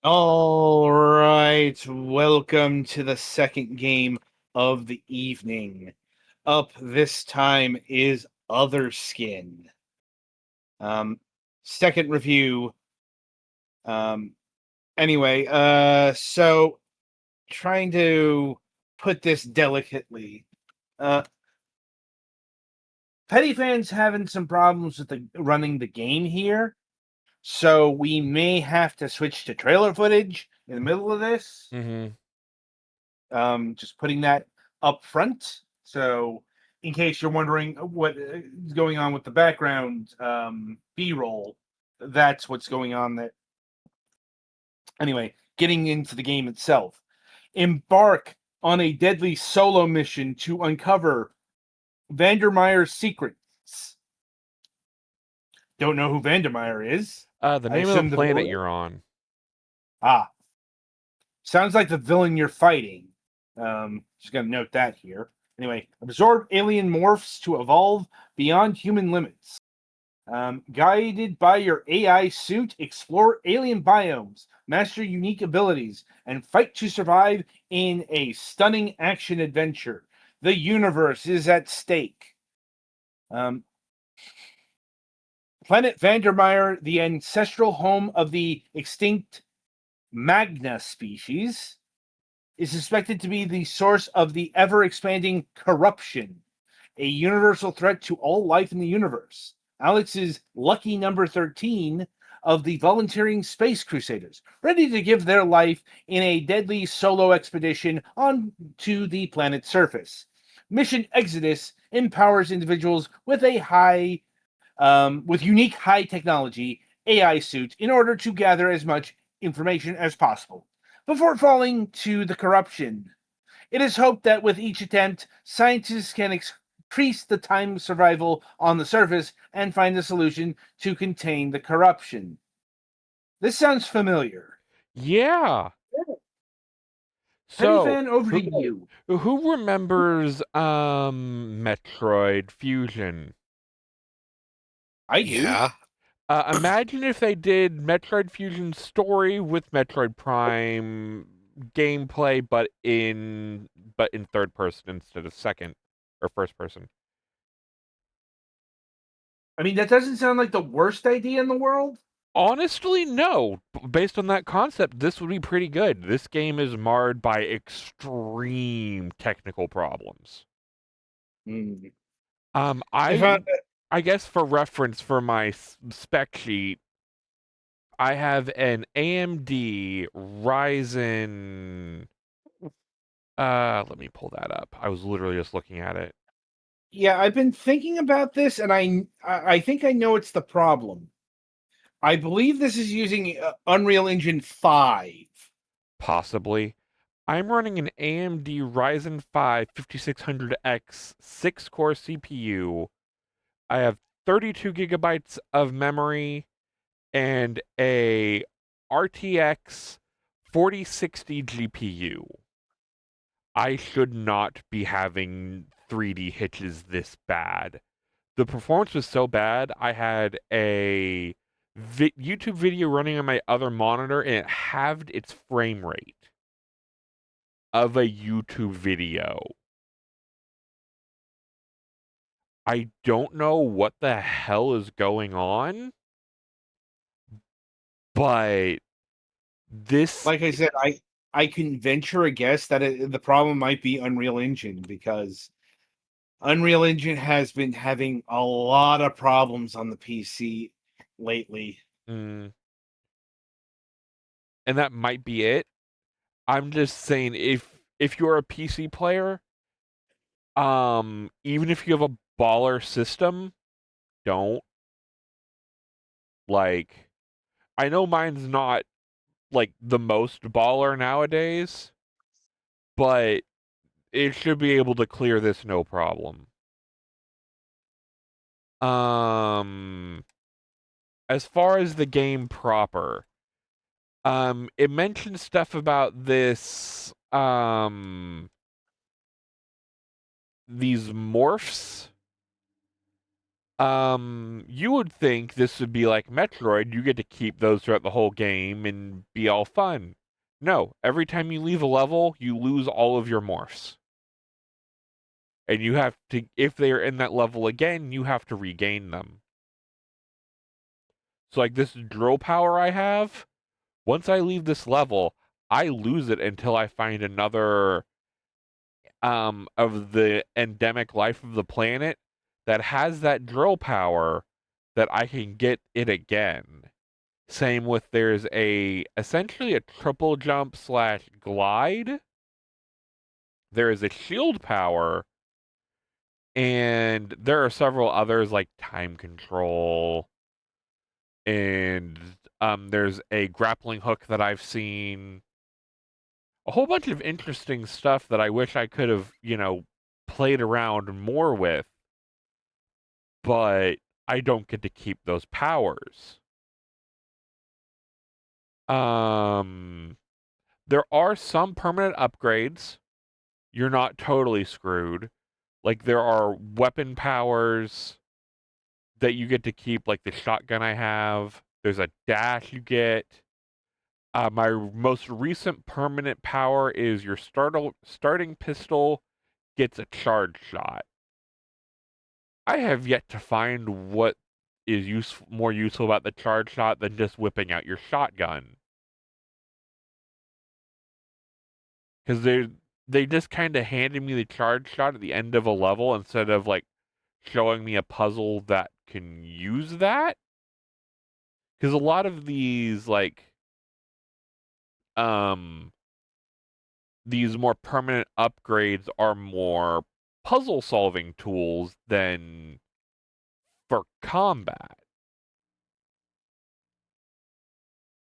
All right, welcome to the second game of the evening. Up this time is Otherskin. Um, Second review. Um, anyway, so trying to put this delicately. Uh, Petty fans having some problems with running the game here, so we may have to switch to trailer footage in the middle of this. Mm-hmm. Just putting that up front. So, in case you're wondering what is going on with the background B-roll, that's what's going on there. Anyway, getting into the game itself. Embark on a deadly solo mission to uncover Vandermeier's secrets. Don't know who Vandermeyer is. The I name of the assume the planet villain. you're on. Ah, sounds like the villain you're fighting. Just gonna note that here. Anyway, absorb alien morphs to evolve beyond human limits. Guided by your AI suit, explore alien biomes, master unique abilities, and fight to survive in a stunning action adventure. The universe is at stake. Um, Planet Vandermeer, the ancestral home of the extinct Magna species, is suspected to be the source of the ever-expanding corruption, a universal threat to all life in the universe. Alex is lucky number 13 of the volunteering space crusaders, ready to give their life in a deadly solo expedition onto the planet's surface. Mission Exodus empowers individuals with with unique high technology AI suits in order to gather as much information as possible before falling to the corruption. It is hoped that with each attempt, scientists can increase the time of survival on the surface and find a solution to contain the corruption. This sounds familiar. Yeah. Petty So fan, over to who you. who remembers Metroid Fusion? I do. Yeah. Imagine if they did Metroid Fusion story with Metroid Prime gameplay, but in third person instead of second or first person. I mean, that doesn't sound like the worst idea in the world. Honestly, no. Based on that concept, this would be pretty good. This game is marred by extreme technical problems. Hmm. Um, If I I, I guess for reference for my spec sheet, I have an AMD Ryzen. Let me pull that up. I was literally just looking at it. yeah, I've been thinking about this, and I think I know it's the problem. I believe this is using Unreal Engine 5. Possibly. I'm running an AMD Ryzen 5 5600X 6-core CPU. I have 32 gigabytes of memory and a RTX 4060 GPU. I should not be having 3D hitches this bad. The performance was so bad, I had a YouTube video running on my other monitor and it halved its frame rate of a YouTube video. I don't know what the hell is going on, but this. Like I said, I can venture a guess that the problem might be Unreal Engine because Unreal Engine has been having a lot of problems on the PC lately. Mm, and that might be it. I'm just saying if you're a PC player, even if you have a baller system, don't like I know mine's not like the most baller nowadays, but it should be able to clear this no problem. Um as far as the game proper, it mentions stuff about this, these morphs You would think this would be like Metroid. You get to keep those throughout the whole game and be all fun. No, every time you leave a level, you lose all of your morphs. And you have to, if they're in that level again, you have to regain them. So, like this drill power I have, once I leave this level, I lose it until I find another of the endemic life of the planet that has that drill power that I can get it again. Same with there's essentially a triple jump slash glide. There is a shield power, and there are several others like time control, and there's a grappling hook that I've seen. A whole bunch of interesting stuff that I wish I could have, played around more with, but I don't get to keep those powers. Um, there are some permanent upgrades. You're not totally screwed. Like there are weapon powers that you get to keep, like the shotgun I have. There's a dash you get. My most recent permanent power is your starting pistol gets a charge shot. I have yet to find what is more useful about the charge shot than just whipping out your shotgun. Because they just kind of handed me the charge shot at the end of a level instead of like showing me a puzzle that can use that. Because a lot of um these more permanent upgrades are more puzzle solving tools than for combat.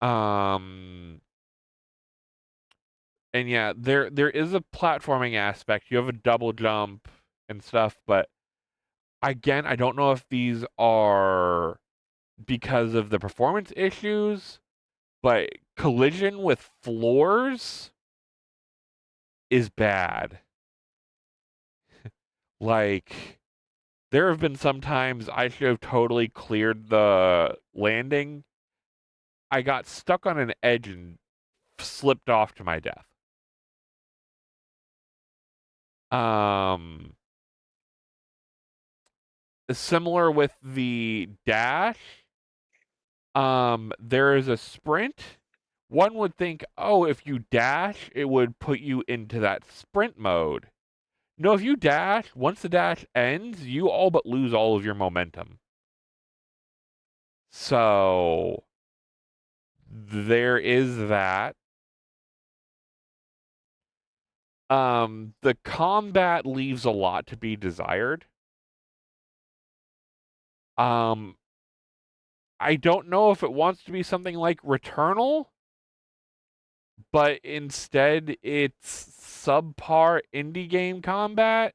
Um and yeah, there is a platforming aspect. You have a double jump and stuff, but again, I don't know if these are because of the performance issues, but collision with floors is bad. Like, there have been some times I should have totally cleared the landing. I got stuck on an edge and slipped off to my death. Um, Similar with the dash, there is a sprint. One would think, oh, if you dash, it would put you into that sprint mode. No, if you dash, once the dash ends, you all but lose all of your momentum. So there is that. The combat leaves a lot to be desired. Um, I don't know if it wants to be something like Returnal, but instead it's subpar indie game combat.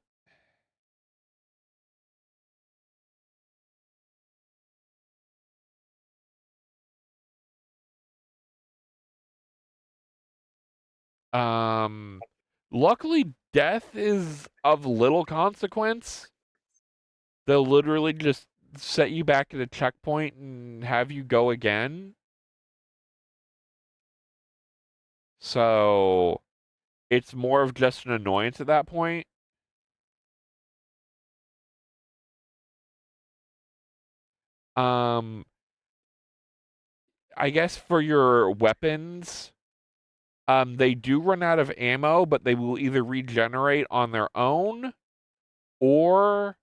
Um, Luckily, death is of little consequence. They'll literally just set you back at a checkpoint and have you go again. So it's more of just an annoyance at that point. Um, I guess for your weapons, they do run out of ammo, but they will either regenerate on their own or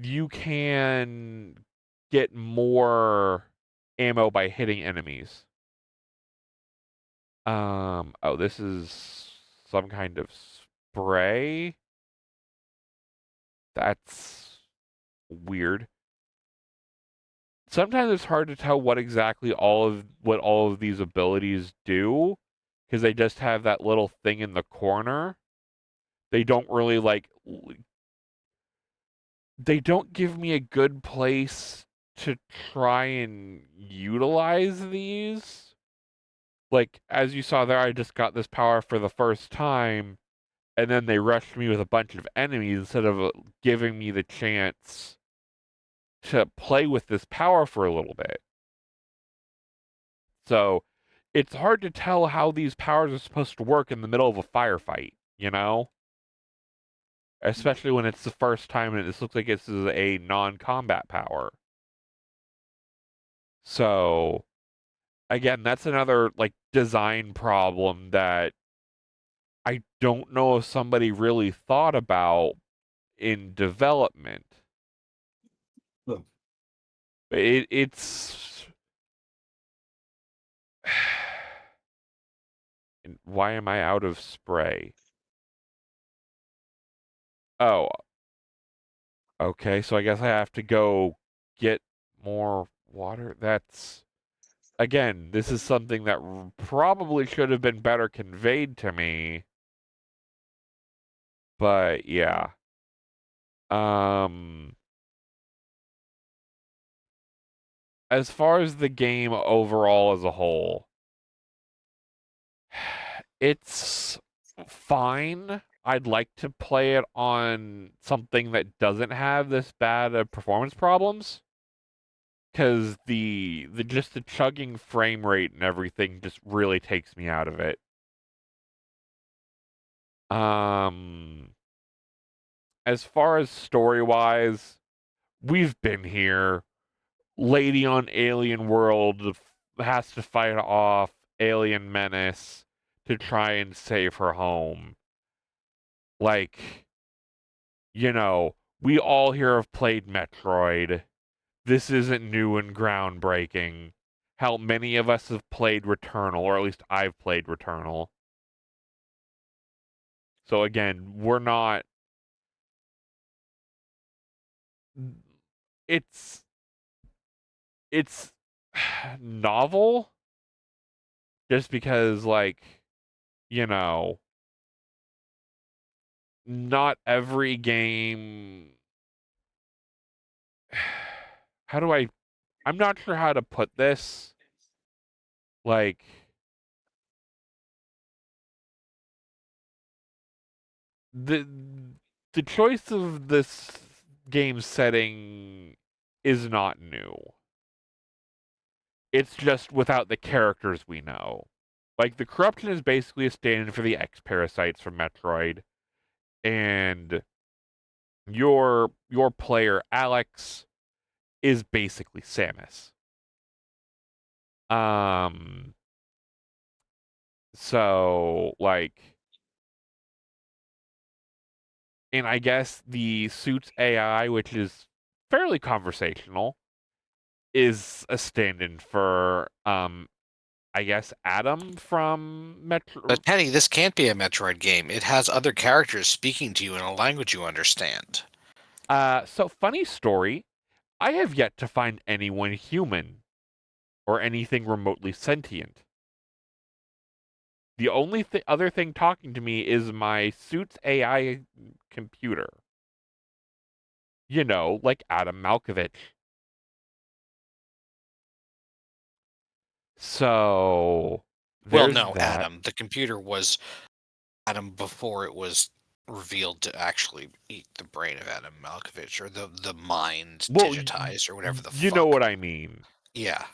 you can get more ammo by hitting enemies. Oh, this is some kind of spray. That's weird. Sometimes it's hard to tell what all of these abilities do because they just have that little thing in the corner. They don't really they don't give me a good place to try and utilize these. Like as you saw there, I just got this power for the first time and then they rushed me with a bunch of enemies instead of giving me the chance to play with this power for a little bit. So it's hard to tell how these powers are supposed to work in the middle of a firefight, you know? Especially when it's the first time and this looks like this is a non-combat power. So again, that's another like design problem that I don't know if somebody really thought about in development. Look. It's why am I out of spray? Oh, okay, so I guess I have to go get more water. That's again, this is something that probably should have been better conveyed to me. But yeah. Um as far as the game overall as a whole, it's fine. I'd like to play it on something that doesn't have this bad of performance problems. Because the just the chugging frame rate and everything just really takes me out of it. Um, as far as story wise, we've been here. Lady on alien world has to fight off alien menace to try and save her home. Like, we all here have played Metroid. This isn't new and groundbreaking. Hell, many of us have played Returnal, or at least I've played Returnal. So again, we're not. It's it's novel, just because like you know, not every game. How do I? I'm not sure how to put this. Like the the choice of this game setting is not new. It's just without the characters we know. Like the corruption is basically a stand-in for the X parasites from Metroid, and your player Alex is basically Samus. Um, so like, and I guess the suit's AI, which is fairly conversational, is a stand-in for I guess Adam from Metro. But Penny, this can't be a Metroid game. It has other characters speaking to you in a language you understand. So funny story. I have yet to find anyone human or anything remotely sentient. The only other thing talking to me is my suit's AI computer. Like Adam Malkovich. So Well, there's no, that. Adam. The computer was Adam before it was revealed to actually eat the brain of Adam Malkovich, or the mind Well, digitized, or whatever the you know fuck. what I mean. Yeah.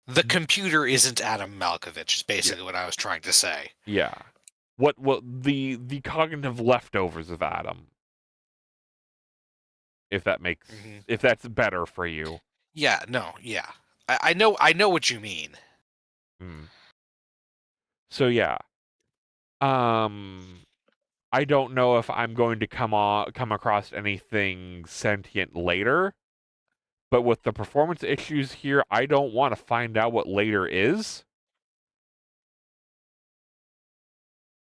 The computer isn't Adam Malkovich, is Yeah. basically what I was trying to say. Yeah. What the cognitive leftovers of Adam, if that makes if that's better for you. Yeah, no, yeah. I know what you mean. Hmm. So yeah. I don't know if I'm going to come across anything sentient later, but with the performance issues here, I don't want to find out what later is.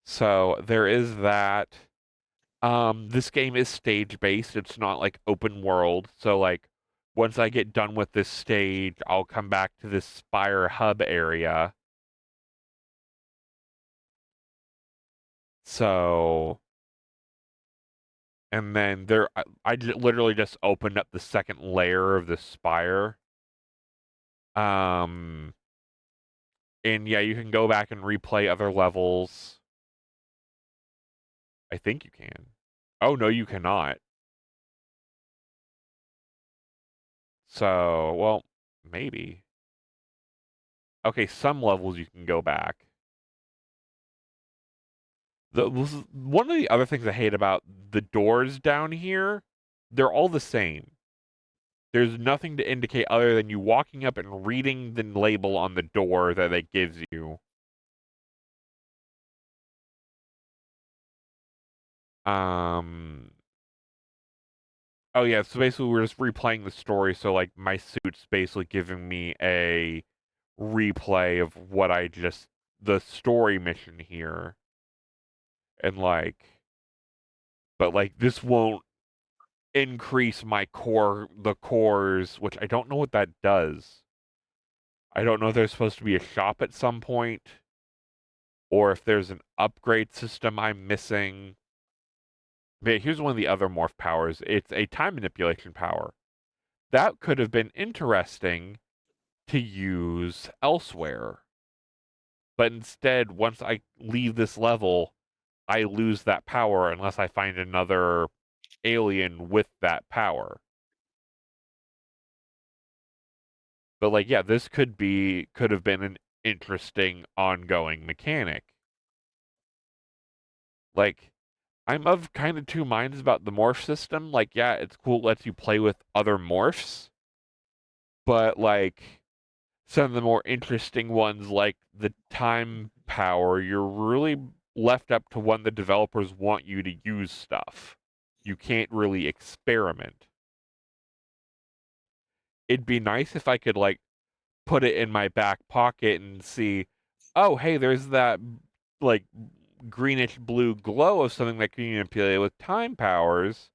So there is that. This game is stage based. It's not like open world. So like once I get done with this stage, I'll come back to this Spire hub area. So and then I literally just opened up the second layer of the Spire. Um and yeah, you can go back and replay other levels. I think you can. Oh no, you cannot. So, well, maybe. Okay, some levels you can go back. One of the other things I hate about the doors down here, they're all the same. There's nothing to indicate other than you walking up and reading the label on the door that it gives you. Oh yeah, so basically we're just replaying the story, so like my suit's basically giving me a replay of what the story mission here. And like, but like this won't increase the cores, which I don't know what that does. I don't know if there's supposed to be a shop at some point, or if there's an upgrade system I'm missing. But here's one of the other morph powers. It's a time manipulation power. That could have been interesting to use elsewhere. But instead, once I leave this level, I lose that power unless I find another alien with that power. But like, yeah, this could have been an interesting ongoing mechanic. Like, I'm of kind of two minds about the morph system. Like, yeah, it's cool, it lets you play with other morphs, but like some of the more interesting ones, like the time power, you're really left up to when the developers want you to use stuff. You can't really experiment. It'd be nice if I could like put it in my back pocket and see, oh, hey, there's that like greenish blue glow of something that can be manipulated with time powers.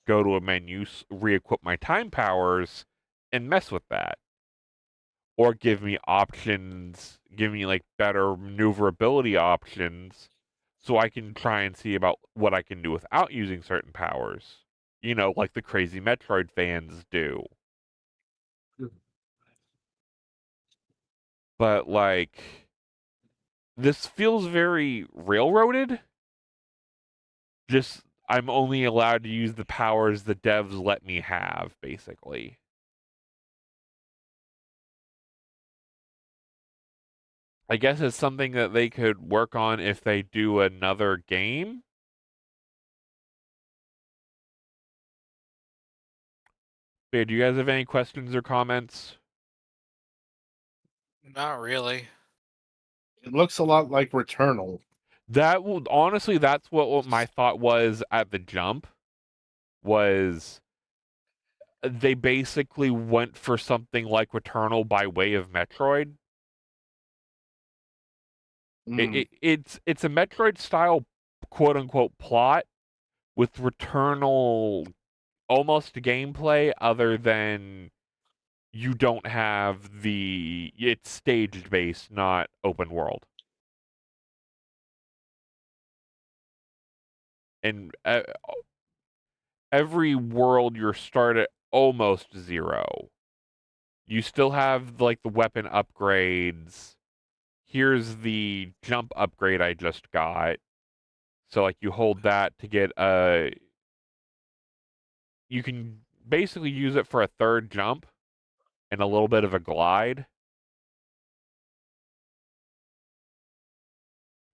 Go to a menu, re-equip my time powers, and mess with that. Or give me options, give me like better maneuverability options so I can try and see about what I can do without using certain powers. You know, like the crazy Metroid fans do. But like this feels very railroaded. Just I'm only allowed to use the powers the devs let me have, basically. I guess it's something that they could work on if they do another game. But do you guys have any questions or comments? Not really. It looks a lot like Returnal. Honestly, that's what my thought was at the jump. Was they basically went for something like Returnal by way of Metroid. It's a Metroid style quote unquote plot with Returnal almost gameplay other than you don't have it's staged based, not open world. And every world you're start at almost zero. You still have like the weapon upgrades. Here's the jump upgrade I just got. So like you hold that to get you can basically use it for a third jump and a little bit of a glide.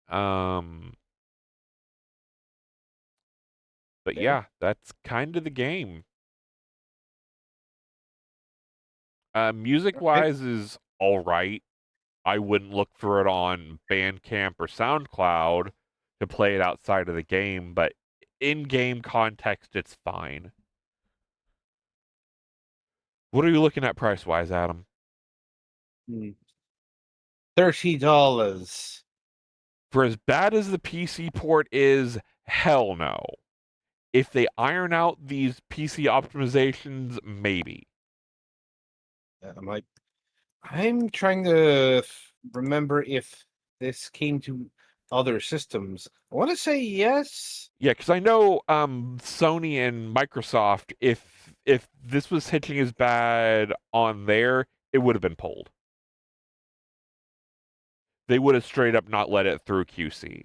Um but Okay. yeah, that's kind of the game. Music Okay. wise is all right. I wouldn't look for it on Bandcamp or SoundCloud to play it outside of the game, but in game context, it's fine. What are you looking at price wise, Adam? $30. For as bad as the PC port is, hell no. If they iron out these PC optimizations, maybe. I'm trying to remember if this came to other systems. I want to say yes. Yeah, because I know Sony and Microsoft, if this was hitching as bad on there, it would have been pulled. They would have straight up not let it through QC.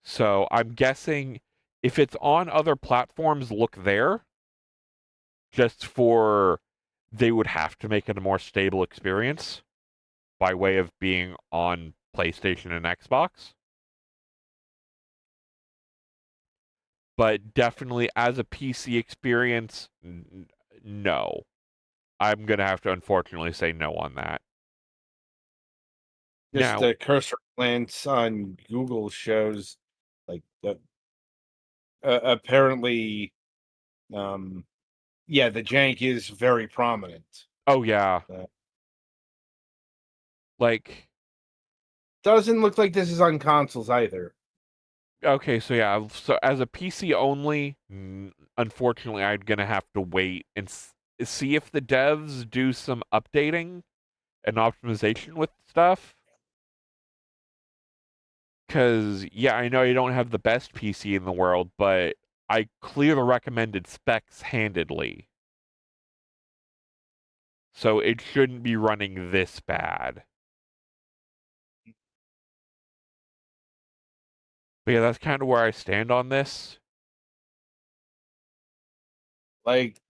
So I'm guessing if it's on other platforms, look there. just for they would have to make it a more stable experience by way of being on PlayStation and Xbox. But definitely as a PC experience, no. I'm going to have to unfortunately say no on that. Just Now, the cursor glance on Google shows like the apparently yeah, the jank is very prominent. oh yeah. Like, Doesn't look like this is on consoles either. okay, so yeah, so as a PC only, unfortunately, I'm going to have to wait and see if the devs do some updating and optimization with stuff. Because, yeah, I know you don't have the best PC in the world, but I clear the recommended specs handedly. So it shouldn't be running this bad. But yeah, that's kind of where I stand on this. Like,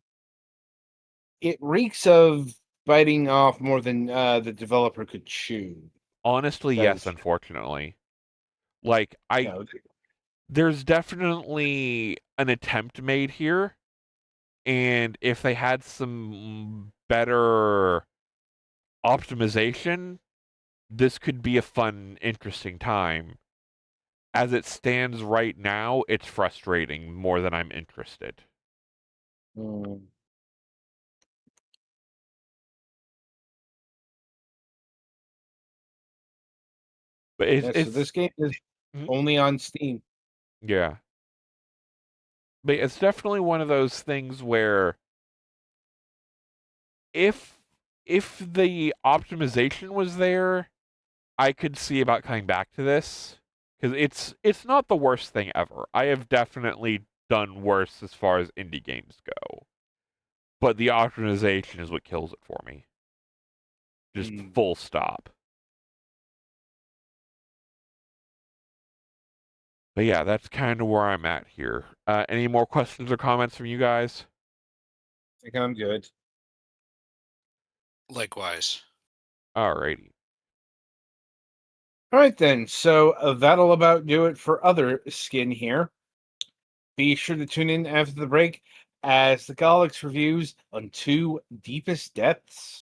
it reeks of biting off more than the developer could chew. Honestly, yes, Because, unfortunately. Like, you know, there's definitely an attempt made here, and if they had some better optimization, this could be a fun, interesting time. As it stands right now, it's frustrating more than I'm interested. But yeah, so it's this game is Mhm. only on Steam. Yeah. But it's definitely one of those things where if if the optimization was there, I could see about coming back to this because it's not the worst thing ever. I have definitely done worse as far as indie games go, but the optimization is what kills it for me. Just full stop. But yeah, that's kind of where I'm at here. Any more questions or comments from you guys? I think I'm good. Likewise. Alrighty. All right, then. So that'll about do it for Otherskin here. Be sure to tune in after the break as the Galax reviews on Two Deepest Depths.